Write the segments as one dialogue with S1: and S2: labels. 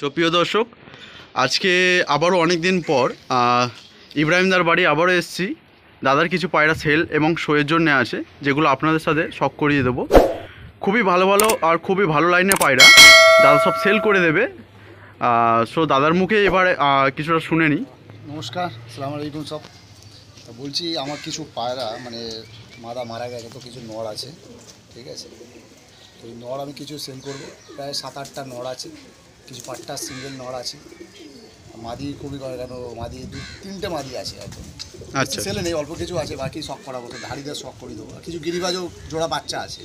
S1: সুপ্রিয় দর্শক, আজকে আবারও অনেক দিন পর ইব্রাহিমদার বাড়ি আবারও এসেছি। দাদার কিছু পায়রা সেল এবং শোয়ের জন্য আছে, যেগুলো আপনাদের সাথে শখ করিয়ে দেবো। খুবই ভালো ভালো আর খুবই ভালো লাইনে পায়রা দাদা সব সেল করে দেবে। সো দাদার মুখে এবারে কিছুটা শুনে নিই।
S2: নমস্কার, আসসালামু আলাইকুম সব। বলছি আমার কিছু পায়রা মানে মারা গেছে, তো কিছু নড় আছে, ঠিক আছে। তো এই নড় আমি কিছু সেল করব, প্রায় 7-8টা নড় আছে, কিছু 5টা সিঙ্গেল নড় আছে। মাদি খুবই করে, কেন মাদি 2-3টে মাদি আছে একদম।
S1: আচ্ছা,
S2: সেলে নেই, অল্প কিছু আছে, বাকি শখ করাবো, তো ধাড়িদের শখ করে দেবো। আর কিছু গিরিবাজও জোড়া বাচ্চা আছে।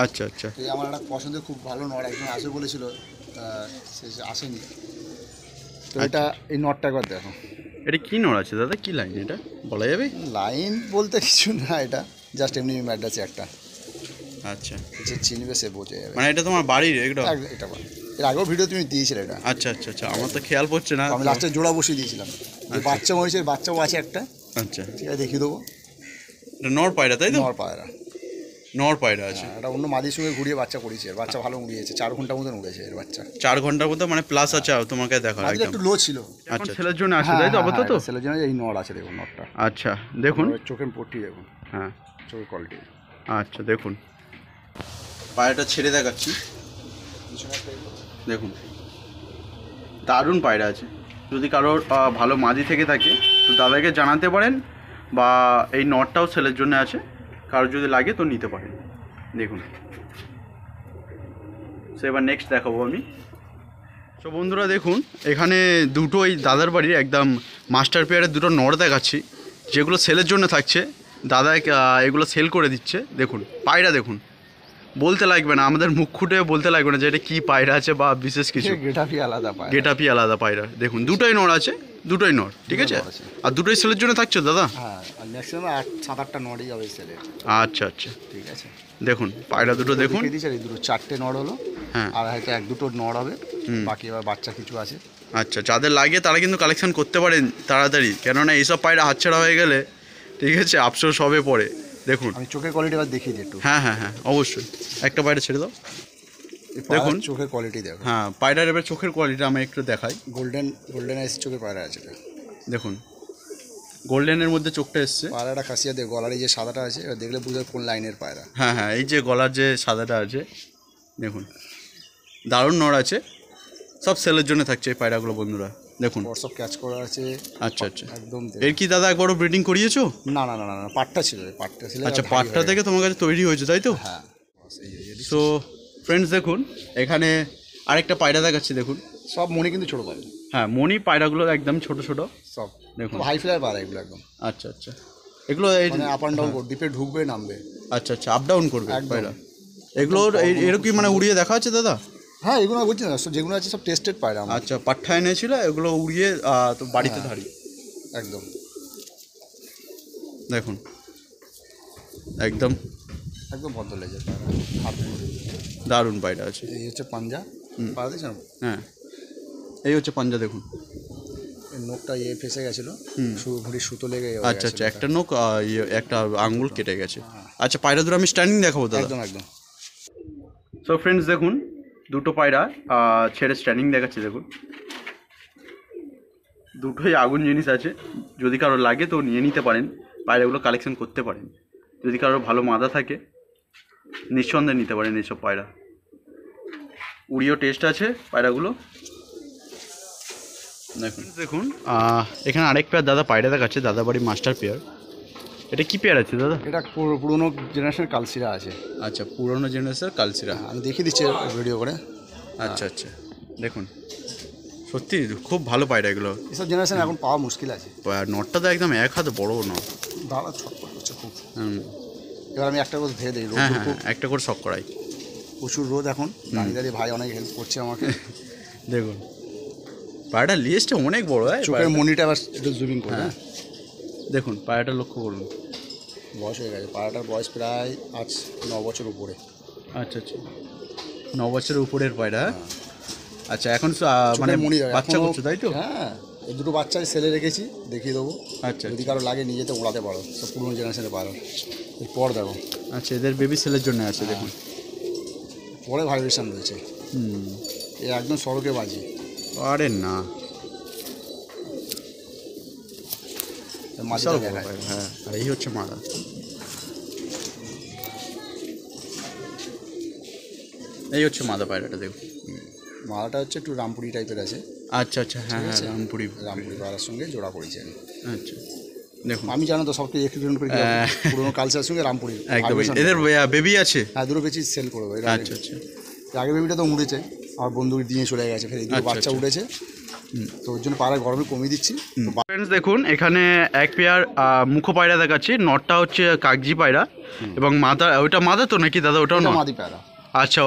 S1: আচ্ছা আচ্ছা।
S2: তো আমার একটা পছন্দের খুব ভালো নড় একজন আসে বলেছিল, সে আসেনি। তো এটা এই নড়টা একবার দেখো।
S1: এটা কী নড় আছে দাদা, কী লাইন এটা বলা যাবে?
S2: লাইন বলতে কিছু না, এটা জাস্ট এমনি ম্যাড্রাসে একটা।
S1: আচ্ছা,
S2: যে চিনবে সে বোঝে যাবে।
S1: মানে এটা তোমার বাড়ির এটা?
S2: এটা এর আগেও ভিডিও তুমি দিয়েছিলে এটা।
S1: আচ্ছা আচ্ছা আচ্ছা, আমার তো খেয়াল পড়ছে না।
S2: আমি লাস্টে জোড়া বসিয়ে দিয়েছিলাম, যে বাচ্চা হয়েছে, বাচ্চাও আছে একটা।
S1: আচ্ছা,
S2: ঠিক আছে, দেখিয়ে দেবো।
S1: এটা নর পায়রা তাই তো?
S2: নর পায়রা,
S1: নর পায়রা আছে।
S2: এটা অন্য মাদির সঙ্গে ঘুরিয়ে বাচ্চা করিয়েছে, বাচ্চা ভালো উড়িয়েছে, 4 ঘন্টার মতন উড়েছে এর বাচ্চা।
S1: 4 ঘন্টার মধ্যে মানে প্লাস আছে তোমাকে দেখা
S2: একদম একটু লো ছিল।
S1: আচ্ছা, ছেলের জন্য আছে তাই তো আপাতত?
S2: ছেলের জন্য এই নর আছে, দেখুন নরটা।
S1: আচ্ছা দেখুন,
S2: চোখের পট্টি দেখুন,
S1: হ্যাঁ
S2: চোখের কোয়ালিটি।
S1: আচ্ছা দেখুন, পায়রাটা ছেড়ে দেখাচ্ছি, দেখুন দারুণ পায়রা আছে। যদি কারোর ভালো মাদি থেকে থাকে তো দাদাকে জানাতে পারেন, বা এই নটটাও ছেলের জন্য আছে, কারোর যদি লাগে তো নিতে পারেন। দেখুন, সো এবার নেক্সট দেখাবো আমি। তো বন্ধুরা দেখুন, এখানে দুটো এই দাদার বাড়ির একদম মাস্টার পেয়ারের দুটো নড় দেখাচ্ছি, যেগুলো সেলের জন্য থাকছে। দাদা এগুলো সেল করে দিচ্ছে। দেখুন পায়রা, দেখুন বলতে লাগবে না, আমাদের মুখ খুঁটে বলতে লাগবে না যে এটা কী পায়রা আছে বা বিশেষ কিছু।
S2: গেটাপি আলাদা পায়রা,
S1: গেটাপি আলাদা পায়রা। দেখুন দুটোই নড় আছে, দুটোই নড়, ঠিক আছে। আর দুটোই সেলের জন্য থাকছে দাদা?
S2: হ্যাঁ, ম্যাক্সিমাম 7-8টা নড়ই হবে সেলে।
S1: আচ্ছা আচ্ছা,
S2: ঠিক আছে।
S1: দেখুন পায়রা দুটো দেখুন,
S2: এই দুটো 4টে নড় হলো।
S1: হ্যাঁ,
S2: আর হয়তো 1-2টো নড় হবে, বাকি এবার বাচ্চা কিছু আছে।
S1: আচ্ছা, যাদের লাগে তারা কিন্তু কালেকশন করতে পারেন তাড়াতাড়ি, কেননা এইসব পায়রা হাতছাড়া হয়ে গেলে, ঠিক আছে, আফসোস হবে পরে। দেখুন
S2: আমি চোখের কোয়ালিটি এবার দেখিয়ে দিই একটু।
S1: হ্যাঁ হ্যাঁ হ্যাঁ, অবশ্যই একটা পায়রা ছেড়ে দাও।
S2: দেখুন চোখের কোয়ালিটি দেখো।
S1: হ্যাঁ, পায়রার এবার চোখের কোয়ালিটি আমি একটু দেখাই।
S2: গোল্ডেন আইস চোখের পায়রা আছে এটা।
S1: দেখুন গোল্ডেনের মধ্যে চোখটা এসছে।
S2: পায়রাটা খাসিয়া দেখ, গলার এই যে সাদাটা আছে, এবার দেখলে বুঝবে কোন লাইনের পায়রা।
S1: হ্যাঁ হ্যাঁ, এই যে গলার যে সাদাটা আছে, দেখুন দারুণ নড় আছে। সব সেলের জন্য থাকছে এই পায়রাগুলো বন্ধুরা, দেখুন
S2: সব ক্যাচ করা আছে।
S1: আচ্ছা আচ্ছা,
S2: একদম।
S1: এর কি দাদা একবারও ব্রিডিং করিয়েছো?
S2: না না না না, পাটটা ছিল, পাটটা ছিল।
S1: আচ্ছা, পাটটা থেকে তোমার কাছে তৈরি হয়েছে তাই তো?
S2: হ্যাঁ।
S1: সো ফ্রেন্ডস দেখুন, এখানে আরেকটা পায়রা দেখাচ্ছি, দেখুন
S2: সব মনি কিন্তু ছোটো পায়রা।
S1: হ্যাঁ, মনি পায়রাগুলো একদম ছোট ছোট
S2: সব
S1: দেখুন,
S2: হাই ফ্লাইয়ার পায়রা এগুলো একদম।
S1: আচ্ছা আচ্ছা, এগুলো
S2: মানে আপ অ্যান্ড ডাউন করবে, ডিপে ঢুকবে নামবে।
S1: আচ্ছা আচ্ছা, আপ ডাউন করবে
S2: একদম।
S1: পায়রা এগুলো। এরকম মানে উড়িয়ে দেখা আছে দাদা?
S2: হ্যাঁ, এগুলো বলছি না, যেগুলো আছে সব টেস্টেড পায়রা।
S1: আচ্ছা, পাঠা এনেছিল, এগুলো উড়িয়ে তো বাড়িতে ধারি।
S2: একদম
S1: দেখুন একদম
S2: একদম বদ্ধ লেজের পায়রা, হাত
S1: দারুণ পায়রা আছে।
S2: এই হচ্ছে পাঞ্জা, পায়রা দেখছেন?
S1: হ্যাঁ, এই হচ্ছে পাঞ্জা, দেখুন
S2: নোকটা ফেসে গেছিলো, ঘুড়ি সুতো লেগে।
S1: আচ্ছা আচ্ছা, একটা নোক একটা আঙ্গুল কেটে গেছে। আচ্ছা, পায়রা দুটো আমি স্ট্যান্ডিং দেখাবো দাদা।
S2: একদম একদম।
S1: সো ফ্রেন্ডস দেখুন, দুটো পায়রা ছেড়ে স্ট্যান্ডিং দেখাচ্ছি, দেখুন দুটোই আগুন জিনিস আছে। যদি কারো লাগে তো নিয়ে নিতে পারেন, পায়রাগুলো কালেকশন করতে পারেন। যদি কারোর ভালো মাদা থাকে নিঃসন্দেহে নিতে পারেন এইসব পায়রা। উড়িও টেস্ট আছে পায়রাগুলো। দেখুন দেখুন, এখানে আরেক পেয়ার দাদা পায়রা দেখাচ্ছে, দাদা বাড়ি মাস্টার পেয়ার। এটা কি পেয়ার আছে দাদা?
S2: এটা পুরোনো জেনারেশনের কালসিরা আছে।
S1: আচ্ছা, পুরোনো জেনারেশনের কালসিরা।
S2: আমি দেখিয়ে দিচ্ছি ভিডিও করে।
S1: আচ্ছা আচ্ছা, দেখুন সত্যি খুব ভালো পায়রা এগুলো।
S2: এসব জেনারেশন এখন পাওয়া মুশকিল আছে।
S1: নটটা তো একদম এক হাতে বড় নট,
S2: দাঁড়া ছটপট করছে খুব। এবার আমি একটা করে ধেয়ে দিই।
S1: হ্যাঁ হ্যাঁ, একটা করে শখ করাই।
S2: প্রচুর রোদ এখন, দাঁড়িয়ে দাঁড়িয়ে ভাই অনেক হেল্প করছে আমাকে।
S1: দেখুন পায়রাটা লিস্টটা অনেক বড়।
S2: চোখের মনিটা আবার একটু জুমিং করে।
S1: হ্যাঁ, দেখুন পায়রাটা লক্ষ্য করুন,
S2: বয়স হয়ে গেছে পায়রাটার, বয়স প্রায় আজ 9 বছর উপরে।
S1: আচ্ছা আচ্ছা, 9 বছরের উপরের পায়রা। আচ্ছা, এখন মানে বাচ্চা করছো তাই তো?
S2: হ্যাঁ, এই দুটো বাচ্চা সেলে রেখেছি, দেখিয়ে দেবো।
S1: আচ্ছা,
S2: যদি কারো লাগে নিয়ে যেতে উড়াতে পারো, সব পুরোনো জেনারেশনের পায়রা। এরপর দেখো,
S1: আচ্ছা, এদের বেবি সেলের জন্য আছে, দেখুন
S2: পরে ভাইব্রেশন রয়েছে। এ একদম সড়কে বাজি।
S1: আরে না,
S2: মাদিটা
S1: বিশাল বড়
S2: দেখায়।
S1: পায়রা। হ্যাঁ, আর এই হচ্ছে মাদা। এই হচ্ছে মাদা পায়রাটা দেখুন।
S2: মাদাটা হচ্ছে একটু রামপুরি টাইপের আছে।
S1: আচ্ছা আচ্ছা, হ্যাঁ হ্যাঁ, রামপুরি।
S2: রামপুরি পায়রার সঙ্গে জোড়া করেছি আমি।
S1: আচ্ছা দেখুন,
S2: আমি জানো তো সবকে এক্সপেরিমেন্ট করে পুরোনো কালচারের সঙ্গে রামপুরি।
S1: একদম। এদের বেবি আছে?
S2: হ্যাঁ, দুটো বেচি সেল করবো।
S1: আচ্ছা আচ্ছা,
S2: আগের বেবিটা তো উড়েছে, আমার বন্ধু দিয়ে চলে গেছে, ফের এই দুটো
S1: আচ্ছা,
S2: বাচ্চা
S1: আচ্ছা।
S2: উঠেছে, তো ওর জন্য পায়রা গরমে কমিয়ে দিচ্ছি।
S1: ফ্রেন্ডস দেখুন, এখানে এক পেয়ার মুখো পায়রা দেখাচ্ছি। নটটা হচ্ছে কাগজি পায়রা এবং মাদা, ওইটা মাদা তো নাকি দাদা? ওটাও
S2: এটা
S1: নট।
S2: মাদি পায়রা।
S1: আচ্ছা,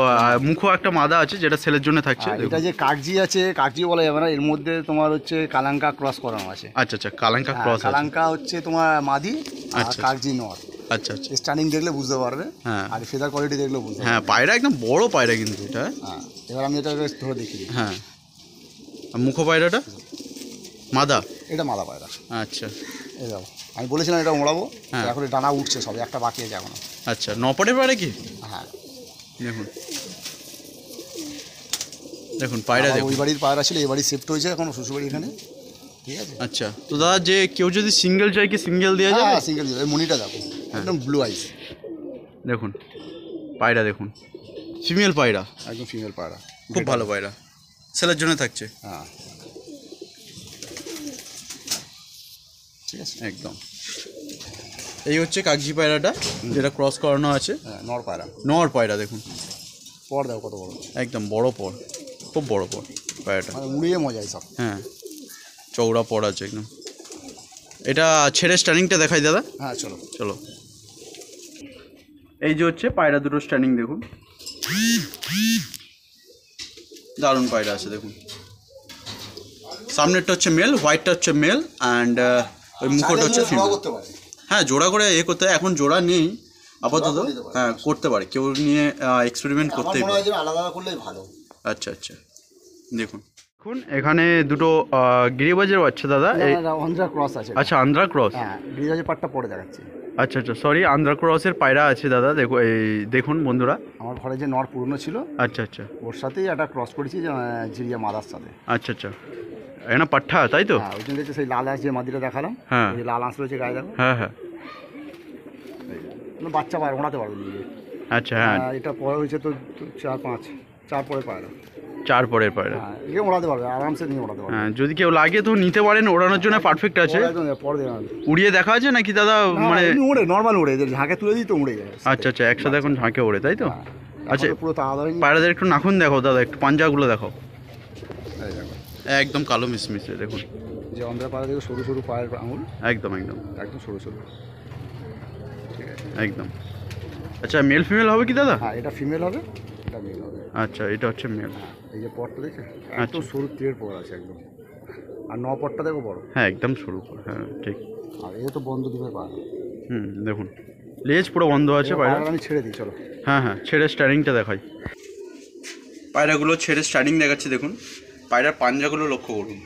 S1: মুখো একটা মাদা আছে যেটা সেলের জন্য থাকছে।
S2: আর এটা যে কাগজি আছে, কাগজি বলা যাবে না, এর মধ্যে তোমার হচ্ছে কালাঙ্কা ক্রস করানো আছে।
S1: আচ্ছা আচ্ছা, কালাঙ্কা
S2: হ্যাঁ,
S1: ক্রস আছে।
S2: কালাঙ্কা হচ্ছে তোমার মাদি, আর
S1: আচ্ছা।
S2: কাগজি নর।
S1: আচ্ছা আচ্ছা,
S2: স্টানিং দেখলে বুঝতে পারবে,
S1: হ্যাঁ।
S2: আর ফেদার কোয়ালিটি দেখলেও বুঝতে
S1: হ্যাঁ,
S2: পারবে।
S1: পায়রা একদম বড় পায়রা কিন্তু এটা।
S2: হ্যাঁ, এবার আমি এটা ধরে দেখি দিই।
S1: হ্যাঁ, আর মুখো পায়রাটা মাদা?
S2: এটা মাদা পায়রা।
S1: আচ্ছা
S2: এই দেখো, আমি বলেছিলাম এটা ওড়াবো,
S1: হ্যাঁ।
S2: এখন এই ডানা উঠছে সবে, একটা বাকি আছে এখনো।
S1: আচ্ছা, নপটের পায়রা কি?
S2: হ্যাঁ,
S1: দেখুন দেখুন পায়রা
S2: আমার
S1: দেখুন।
S2: ওই বাড়ির পায়রা ছিল, এই বাড়ি শিফট হয়েছে এখন শ্বশুরবাড়ি এখানে। ঠিক আছে।
S1: আচ্ছা, তো দাদা যে কেউ যদি সিঙ্গেল চাই কি সিঙ্গেল দেওয়া যাবে?
S2: হ্যাঁ, সিঙ্গেল। এই মনিটা দেখো, একদম ব্লু আইস।
S1: দেখুন পায়রা দেখুন, ফিমেল পায়রা,
S2: একদম ফিমেল পায়রা,
S1: খুব ভালো পায়রা, সেলের জন্য থাকছে।
S2: হ্যাঁ, ঠিক আছে।
S1: একদম। এই হচ্ছে কাগজি পায়রাটা যেটা ক্রস করানো আছে।
S2: হ্যাঁ, নর পায়রা।
S1: নর পায়রা দেখুন,
S2: পর দেখো কত বড়,
S1: একদম বড় পর, খুব বড় পর পায়রাটা।
S2: মানে উড়িয়ে মজাই সব।
S1: হ্যাঁ, চৌড়া পর আছে একদম। এটা ছেড়ে স্ট্যান্ডিংটা দেখাই দাদা।
S2: হ্যাঁ, চলো।
S1: চলো, এই যে হচ্ছে পায়রা দুটো স্ট্যান্ডিং দেখুন, দারুণ পায়রা আছে দেখুন। সামনেরটা হচ্ছে মেল, হোয়াইটটা হচ্ছে মেল, অ্যান্ড ওই মুখোটা হচ্ছে
S2: চাইলে
S1: ফিমেল।
S2: করতে পারে।
S1: হ্যাঁ, জোড়া করে করতে হয়, এখন জোড়া নেই আপাতত।
S2: জোড়া করে দিতে পারে।
S1: হ্যাঁ, করতে পারে, কেউ নিয়ে এক্সপেরিমেন্ট
S2: আমার
S1: করতেই
S2: মনে
S1: পারে।
S2: হয় যে আলাদা আলাদা করলেই ভালো।
S1: আচ্ছা আচ্ছা, দেখুন দেখুন এখানে দুটো গিরিবাজের বাচ্চা দাদা।
S2: অন্ধ্রা ক্রস আছে।
S1: আচ্ছা, আন্ধ্রা ক্রস।
S2: হ্যাঁ, গিরিবাজের পাটটা পরে দেখাচ্ছি।
S1: আচ্ছা আচ্ছা, সরি, আন্ধ্রা ক্রসের পায়রা আছে দাদা। দেখো, এই দেখুন বন্ধুরা।
S2: আমার ঘরে যে নর পুরনো ছিল,
S1: আচ্ছা আচ্ছা
S2: ওর সাথেই একটা ক্রস করেছি, যে জিরিয়া মাদার সাথে।
S1: আচ্ছা আচ্ছা, এটা পাঠা তাই তো?
S2: হ্যাঁ, ওই জন্য হচ্ছে সেই লাল আঁশ যে মাদিটা দেখালাম।
S1: হ্যাঁ।
S2: ওই লাল আঁশ রয়েছে গায়ে, দেখো।
S1: হ্যাঁ হ্যাঁ,
S2: বাচ্চা পায়রা ওড়াতে পারবে নিজে।
S1: আচ্ছা হ্যাঁ,
S2: এটা পরে হয়েছে তো 4 পরে পায়রা।
S1: 4 পরের পায়রা।
S2: হ্যাঁ, একে ওড়াতে পারবে, আরামসে নিয়ে ওড়াতে পারবে।
S1: হ্যাঁ, যদি কেউ লাগে তো নিতে পারেন, ওড়ানোর জন্য পারফেক্ট আছে।
S2: পরে একদম পরে দেওয়া হবে।
S1: উড়িয়ে দেখা আছে নাকি দাদা? মানে
S2: এমনি ওড়ে, নর্মাল ওড়ে, এদের ঝাঁকে তুলে দিই তো উড়ে যায়।
S1: আচ্ছা আচ্ছা, একসাথে এখন ঝাঁকে ওড়ে তাই তো?
S2: হ্যাঁ,
S1: আচ্ছা,
S2: এখনো পুরো তাড়া ধরেনি।
S1: পায়রাদের একটু নাখুন দেখাও দাদা, একটু পাঞ্জাগুলো দেখাও।
S2: এই দেখো,
S1: একদম কালো মিশমিশে দেখুন,
S2: যে অন্ধ্রা পায়রা দেখো, সরু সরু পায়ের আঙুল,
S1: একদম একদম
S2: একদম সরু সরু। ঠিক আছে।
S1: একদম। আচ্ছা, মেল ফিমেল হবে কি দাদা?
S2: হ্যাঁ, এটা ফিমেল হবে, এটা মেল হবে।
S1: আচ্ছা, এটা হচ্ছে মেল।
S2: হ্যাঁ, এই যে পটটা দেখছো,
S1: আচ্ছা।
S2: একদম সরু তীরের পর আছে একদম। আর পটটা দেখো বড়।
S1: হ্যাঁ, একদম সরু পর, হ্যাঁ ঠিক।
S2: আর এই তো বন্ধ দিবে পায়রা।
S1: দেখুন, লেজ পুরো বন্ধ আছে পায়রা।
S2: পায়রা আমি ছেড়ে দিই, চলো।
S1: হ্যাঁ হ্যাঁ, ছেড়ে স্টারিংটা দেখাই। পায়রাগুলো ছেড়ে স্টারিং দেখাচ্ছি দেখুন। পায়রার পাঞ্জাগুলো লক্ষ্য করুন,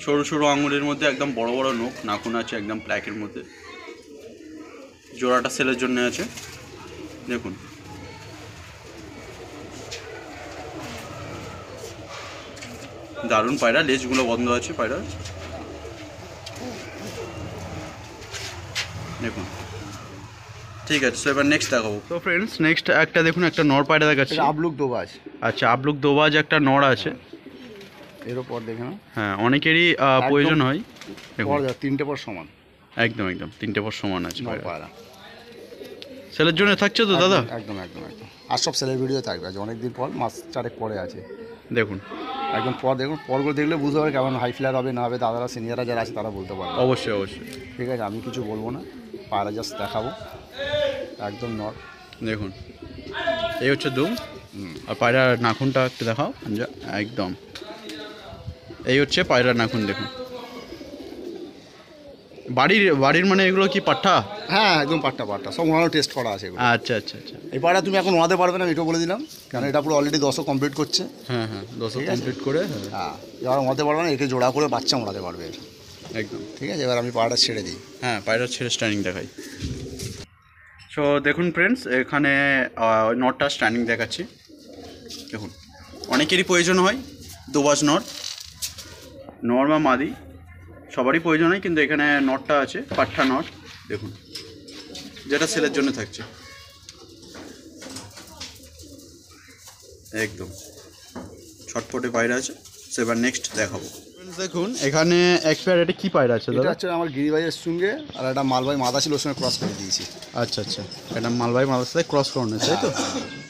S1: সরু সরু আঙুলের মধ্যে একদম বড় বড় নখ, নাখুন আছে একদম ব্ল্যাকের মধ্যে। জোড়াটা সেলের জন্য আছে দেখুন। দারুণ পায়রা, লেজগুলো বন্ধ আছে পায়রা দেখুন। ঠিক আছে, তো এবার নেক্সট দেখাবো। তো ফ্রেন্ডস, নেক্সট একটা দেখুন, একটা নর পায়রা দেখাচ্ছি।
S2: এটা আবলুক দোবাজ।
S1: আচ্ছা, আবলুক দোবাজ একটা নর আছে।
S2: এর উপর দেখে না।
S1: হ্যাঁ, অনেকেরই প্রয়োজন হয়। দেখুন,
S2: পর দেখো, 3টে পর সমান।
S1: একদম একদম 3টে পর সমান আছে
S2: নর
S1: পায়রা।
S2: পায়রা
S1: সেলের জন্য থাকছে তো দাদা?
S2: একদম একদম একদম। আর সব সেলের ভিডিও থাকবে, আজ অনেকদিন পর, মাস 4 পরে আছে।
S1: দেখুন,
S2: একদম পর দেখুন, পরগুলো দেখলে বুঝতে পারবে কেমন হাই ফ্লার হবে না হবে। দাদারা সিনিয়ররা যারা আছে তারা বলতে পারবে।
S1: অবশ্যই অবশ্যই।
S2: ঠিক আছে, আমি কিছু বলবো না, পায়রা জাস্ট দেখাবো। একদম নর।
S1: দেখুন, এই হচ্ছে দুম। আর পায়রার নাখুনটা একটু দেখাও একদম। এই হচ্ছে পায়রার নাখুন দেখুন। বাড়ির মানে এগুলো কি পাঠা?
S2: হ্যাঁ, একদম পাট্টা পাট্টা, সব ওনারও টেস্ট করা আছে এগুলো।
S1: আচ্ছা আচ্ছা আচ্ছা,
S2: এই পায়রা তুমি এখন ওড়াতে পারবে না, এটাও বলে দিলাম, কারণ এটা পুরো অলরেডি 10 কমপ্লিট করছে।
S1: হ্যাঁ হ্যাঁ, 10
S2: ঠিক আছে।
S1: কমপ্লিট করে। হ্যাঁ,
S2: হ্যাঁ, এবার ওড়াতে পারবে না, একে জোড়া করে বাচ্চা ওড়াতে পারবে।
S1: একদম।
S2: ঠিক আছে, এবার আমি পায়রাটা ছেড়ে দিই।
S1: হ্যাঁ, পায়রার ছেড়ে স্ট্যান্ডিং দেখাই। সো দেখুন ফ্রেন্ডস, এখানে নটটা স্ট্যান্ডিং দেখাচ্ছি দেখুন। অনেকেরই প্রয়োজন হয় দোবাজ নর, নর বা মাদি সবারই প্রয়োজন হয়, কিন্তু এখানে নটটা আছে পাঠা নট, দেখুন যেটা সেলের জন্য থাকছে একদম ছটফটে পায়রা আছে। সেবার নেক্সট দেখাবো। দেখুন এখানে এক পেয়ার, এটা কি পায়রা আছে
S2: এটা
S1: দাদা?
S2: হচ্ছে আমার গিরিবাজের সঙ্গে, আর একটা মালবাই মাদা ছিল ওর সঙ্গে ক্রস করে দিয়েছি।
S1: আচ্ছা আচ্ছা, এটা মালবাহী মাদার সাথে ক্রস করানো, তাই তো?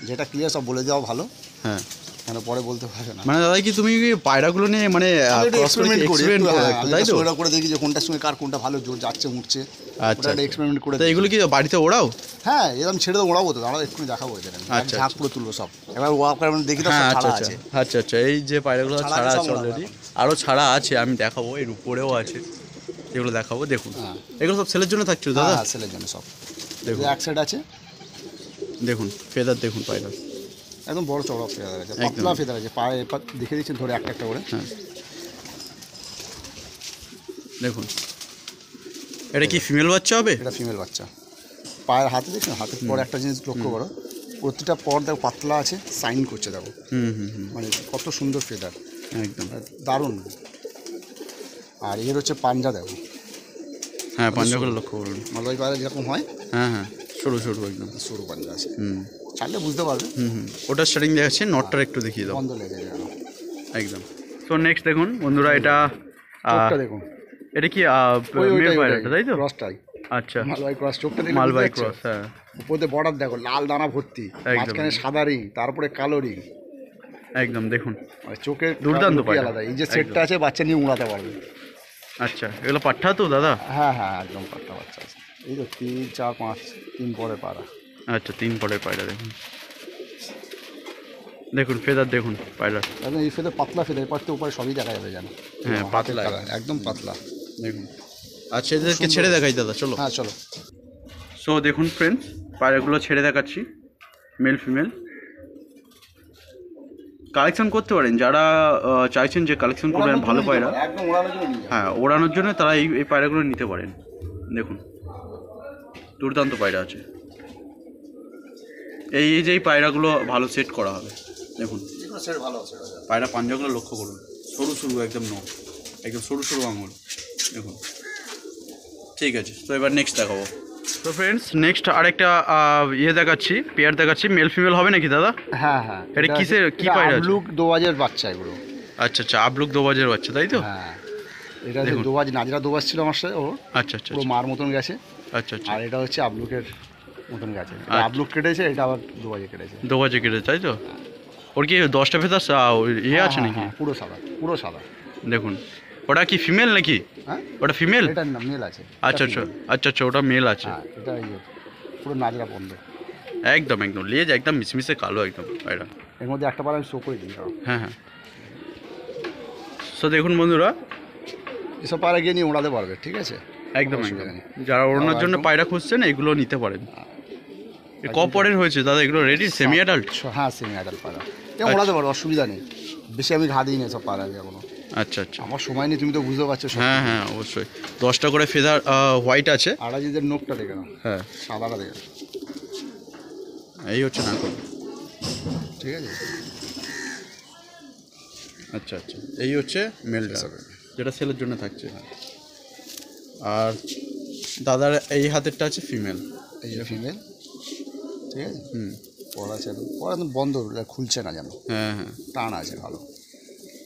S2: যেটা ক্লিয়ার সব বলে দেওয়া ভালো,
S1: হ্যাঁ,
S2: কেন পরে বলতে পারবে না।
S1: মানে দাদা কি তুমি কি পায়রাগুলো নিয়ে মানে cross করে
S2: এক্সপেরিমেন্ট করি,
S1: experiment করো একটু, তাই তো?
S2: ওটা করে দেখি যে কোনটার সঙ্গে কার কোনটা ভালো জোর যাচ্ছে উঠছে,
S1: আচ্ছা,
S2: ওটা এক্সপেরিমেন্ট করে
S1: তো এগুলো কি বাড়িতে ওড়াও?
S2: হ্যাঁ এরকম ছেড়ে তো ওড়াবো তো, আমরা এক্ষুনি দেখাবো এদের,
S1: আচ্ছা,
S2: ঝাঁক করে তুলবো সব, এবার ওয়াক করে দেখি তো সব
S1: হ্যাঁ,
S2: ছাড়া
S1: আচ্ছা
S2: আছে।
S1: আচ্ছা আচ্ছা, এই যে পায়রাগুলো
S2: ছাড়া
S1: ছাড়া
S2: আছে
S1: আছে
S2: সব
S1: অলরেডি,
S2: ওড়ানো।
S1: আরও ছাড়া আছে, আমি দেখাবো, এর উপরেও আছে, এগুলো দেখাবো। দেখুন
S2: হ্যাঁ।
S1: এগুলো সব সেলের জন্য থাকছে দাদা?
S2: হ্যাঁ সেলের জন্য সব।
S1: দেখুন
S2: এক সাইড আছে,
S1: দেখুন ফেদার দেখুন পায়রা,
S2: একদম বড় চড়া ফেদার আছে,
S1: একদম।
S2: পাতলা ফেদার আছে, পায়ে দেখে দিচ্ছেন ধরে একটা একটা করে।
S1: হ্যাঁ দেখুন, এটা কি ফিমেল বাচ্চা হবে?
S2: এটা ফিমেল বাচ্চা। পায়ের হাতে দেখুন, হাতের পর একটা জিনিস লক্ষ্য করো, প্রতিটা পর দেখো পাতলা আছে, সাইন করছে দেখো,
S1: হুম হুম হুম,
S2: মানে কত সুন্দর ফেদার,
S1: একদম।
S2: দারুণ। আর এর হচ্ছে পাঞ্জা দেখো,
S1: হ্যাঁ পাঞ্জাগুলো লক্ষ্য করুন,
S2: মালবাই পায়রা যেরকম হয়,
S1: হ্যাঁ হ্যাঁ সরু সরু একদম,
S2: সরু পাঞ্জা আছে,
S1: হুম
S2: ছাড়লে বুঝতে পারবে।
S1: হুম হুম, ওটা স্টার্টিং দেখাচ্ছে, নটটার একটু দেখিয়ে দাও
S2: বন্ধ লেগে যাবে।
S1: একদম। তো নেক্সট দেখুন বন্ধুরা, এটা
S2: চোখটা দেখুন,
S1: এটা কি
S2: ওই
S1: মেল পায়রাটা, তাই তো?
S2: ক্রসটাই,
S1: আচ্ছা,
S2: মালবাই ক্রস, চোখটা দেখে
S1: মালবাহী ক্রস, হ্যাঁ
S2: উপরে বর্ডার দেখো, লাল দানা ভর্তি, মাঝখানে সাদা রিং, তারপরে কালো রিং,
S1: একদম দেখুন,
S2: আর চোখের
S1: দুর্দান্ত
S2: look-ই
S1: পায়রা।
S2: আলাদা। এই যে সেটটা আছে, বাচ্চা নিয়ে উড়াতে পারবে।
S1: আচ্ছা এগুলো পাঠা তো দাদা?
S2: হ্যাঁ হ্যাঁ একদম পাতলা বাচ্চা আছে। এই তো 3 4 5 3 পরে পাড়া।
S1: আচ্ছা 3 পরের পায়রা দেখুন, দেখুন ফেদার দেখুন পায়রা,
S2: একদম এই ফেদার পাতলা ফেদার, এপার থেকে উপরে সবই দেখা যাবে জানো।
S1: হ্যাঁ পাতলা
S2: একদম পাতলা।
S1: দেখুন। আচ্ছা এদেরকে ছেড়ে দেখাই দাদা, চলো।
S2: হ্যাঁ চলো।
S1: সো দেখুন ফ্রেন্ডস, পায়রাগুলো ছেড়ে দেখাচ্ছি, মেল ফিমেল কালেকশন করতে পারেন যারা চাইছেন যে কালেকশন করবেন ভালো পায়রা,
S2: একদম ওড়ানোর জন্য নিয়ে যাও।
S1: হ্যাঁ ওড়ানোর জন্য তারা এই পায়রাগুলো নিতে পারেন। দেখুন দুর্দান্ত পায়রা আছে, এই যে এই পায়রাগুলো ভালো সেট করা হবে। দেখুন
S2: এগুলো সেট ভালো আছে।
S1: পায়রা পাঞ্জাগুলো লক্ষ্য করুন, সরু সরু একদম একদম সরু সরু আঙুল, দেখুন। ঠিক আছে, তো এবার নেক্সট দেখাবো। তো ফ্রেন্ডস নেক্সট আরেকটা ইয়ে দেখাচ্ছি, পেয়ার দেখাচ্ছি, মেল ফিমেল হবে নাকি দাদা?
S2: হ্যাঁ হ্যাঁ।
S1: এটা কিসের কি পায়রা আছে?
S2: লুক দোবাজের বাচ্চা এগুলো।
S1: আচ্ছা আচ্ছা, আবলুক দোবাজের বাচ্চা, তাই তো?
S2: হ্যাঁ এটা হচ্ছে দোবাজ, নাজরা দোবাজ ছিল আমার সাথে, ও
S1: আচ্ছা আচ্ছা
S2: পুরো মার মতন গেছে।
S1: আচ্ছা আচ্ছা,
S2: আর এটা হচ্ছে আবলুকের মতন গেছে,
S1: আচ্ছা।
S2: আবলুক কেটেছে, এটা আবার দোবাজে কেটেছে।
S1: দোবাজে কেটে, তাই তো? ওর কি 10টা ফেদার ইয়ে আছে নাকি?
S2: হ্যাঁ, পুরো সাদা, পুরো সাদা।
S1: দেখুন ওটা কি ফিমেল নাকি?
S2: হ্যাঁ
S1: ওটা ফিমেল?
S2: এটা না, মেল আছে।
S1: আচ্ছা আচ্ছা আচ্ছা আচ্ছা, ওটা মেল আছে।
S2: হ্যাঁ এটা এই যে পুরো নাজরা বন্ধ,
S1: একদম একদম লেজ একদম মিশমিশে কালো একদম পায়রা।
S2: এর মধ্যে একটা বার আমি শো করে দিই।
S1: হ্যাঁ হ্যাঁ। সো দেখুন বন্ধুরা,
S2: এসব পায়রা গিয়ে নিয়ে ওড়াতে পারবে, ঠিক আছে?
S1: একদম
S2: অসুবিধা
S1: একদম,
S2: নেই।
S1: যারা ওড়ানোর জন্য
S2: একদম।
S1: পায়রা খুঁজছেন এগুলো নিতে পারেন। ক পরের হয়েছে দাদা এগুলো? Ready semi adult?
S2: হ্যাঁ সেমি অ্যাডাল্ট পায়রা, এ ওড়াতে পারবে, অসুবিধা নেই। বেশি আমি ঘা দিই না সব পায়রা এখনো,
S1: আচ্ছা আচ্ছা,
S2: আমার সময় নেই, তুমি তো বুঝতে পারছো সব।
S1: হ্যাঁ হ্যাঁ অবশ্যই। 10টা করে ফেদার হোয়াইট আছে।
S2: আড়াজিদের নোকটা দেখে নাও,
S1: হ্যাঁ
S2: সাদাটা দেখে নাও,
S1: এই হচ্ছে না,
S2: ঠিক আছে?
S1: আচ্ছা আচ্ছা, এই হচ্ছে মেলটা যেটা সেলের জন্য থাকছে। আর দাদার এই হাতেরটা আছে ফিমেল।
S2: এই যে ফিমেল, ঠিক আছে?
S1: হুম,
S2: পড়া আছে, পড়া একদম বন্ধ, খুলছে না যেন,
S1: হ্যাঁ হ্যাঁ,
S2: টান আছে ভালো।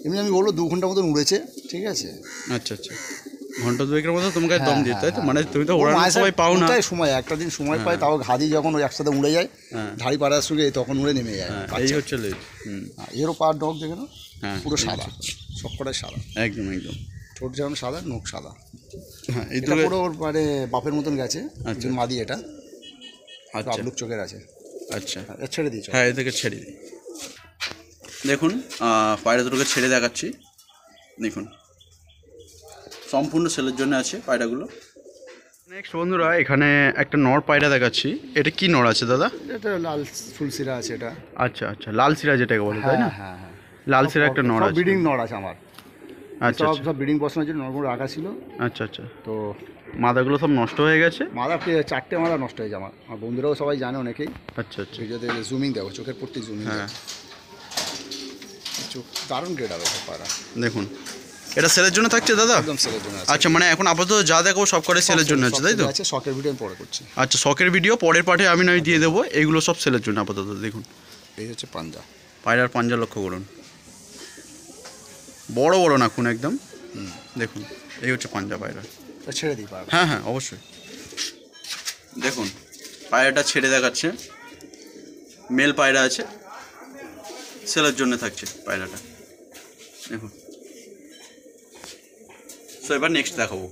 S2: এমনি আমি বলবো 2 ঘন্টা মতন উড়েছে, ঠিক আছে?
S1: আচ্ছা আচ্ছা, ঘন্টা দুয়েকের মতো তোমাকে দম
S2: হ্যাঁ,
S1: দিতে, তাই তো?
S2: হ্যাঁ,
S1: মানে তুমি তো
S2: ও
S1: ওড়ানোর
S2: মাঝে
S1: সময় পাও না।
S2: ওটাই সময়, একটা দিন সময় পাই, তাও ঘাদি যখন ওই একসাথে উড়ে যায়,
S1: হ্যাঁ
S2: ধাড়ি পাড়ার সঙ্গে তখন উড়ে নেমে যায়।
S1: হ্যাঁ, এই
S2: বাচ্চা।
S1: হচ্ছে লেজ। হুম,
S2: এরও পার ডগ দেখে নাও,
S1: হ্যাঁ
S2: পুরো
S1: এই
S2: সাদা,
S1: হচ্ছে।
S2: সবকটাই সাদা,
S1: একদম একদম,
S2: ঠোঁট যেমন সাদা, নোখ সাদা।
S1: হ্যাঁ এই
S2: এটা
S1: দুটো।
S2: পুরো ওর মানে বাপের মতন গেছে,
S1: আচ্ছা।
S2: মাদি এটা,
S1: আচ্ছা
S2: আবলুক চোখের আছে।
S1: আচ্ছা,
S2: এর ছেড়ে দিয়েছ?
S1: হ্যাঁ এদেরকে ছেড়ে দিই। দেখুন পায়রা দুটোকে ছেড়ে দেখাচ্ছি, দেখুন সম্পূর্ণ সেলের জন্য আছে পায়রাগুলো। নেক্সট বন্ধুরা, এখানে একটা নর পায়রা দেখাচ্ছি। এটা কি নর আছে দাদা?
S2: এটা লাল ফুলসিরা আছে এটা।
S1: আচ্ছা আচ্ছা, লাল সিরা যেটাকে বলে, তাই না?
S2: হ্যাঁ হ্যাঁ,
S1: লাল সিরা একটা নর আছে।
S2: ব্রিডিং নর আছে আমার,
S1: আচ্ছা
S2: সব
S1: আচ্ছা
S2: সব ব্রিডিং বসানোর জন্য নরগুলো রাখা ছিল।
S1: আচ্ছা আচ্ছা,
S2: তো
S1: মাদাগুলো সব নষ্ট হয়ে গেছে।
S2: মাদা 4টে মাদা নষ্ট হয়েছে আমার, আমার বন্ধুরাও সবাই জানে, অনেকেই
S1: আচ্ছা আচ্ছা,
S2: ভিডিওতে জুমিং দেখো, চোখের পট্টি জুমিং।
S1: হ্যাঁ
S2: কিছু দারুণ গ্রেড হবে সব পায়রা,
S1: দেখুন এটা সেলের জন্য থাকছে দাদা?
S2: একদম সেলের জন্য আছে।
S1: আচ্ছা, মানে এখন আপাতত যা দেখাবো সব করে সেলের জন্য আছে, তাই তো?
S2: আছে, শখের ভিডিও আমি পরে করছি।
S1: আচ্ছা, শখের ভিডিও পরের পাঠে আমি নয় দিয়ে দেবো, এইগুলো সব সেলের জন্য আপাতত। দেখুন
S2: এই হচ্ছে পাঞ্জা,
S1: পায়রার পাঞ্জা লক্ষ্য করুন, বড় বড় নাখুন একদম। দেখুন এই হচ্ছে পাঞ্জা পায়রা।
S2: তা ছেড়ে দিই পায়রা।
S1: হ্যাঁ হ্যাঁ অবশ্যই। দেখুন পায়রাটা ছেড়ে দেখাচ্ছে, মেল পায়রা আছে, সেলের জন্য থাকছে পায়রাটা। দেখুন, তো এবার নেক্সট দেখাবো।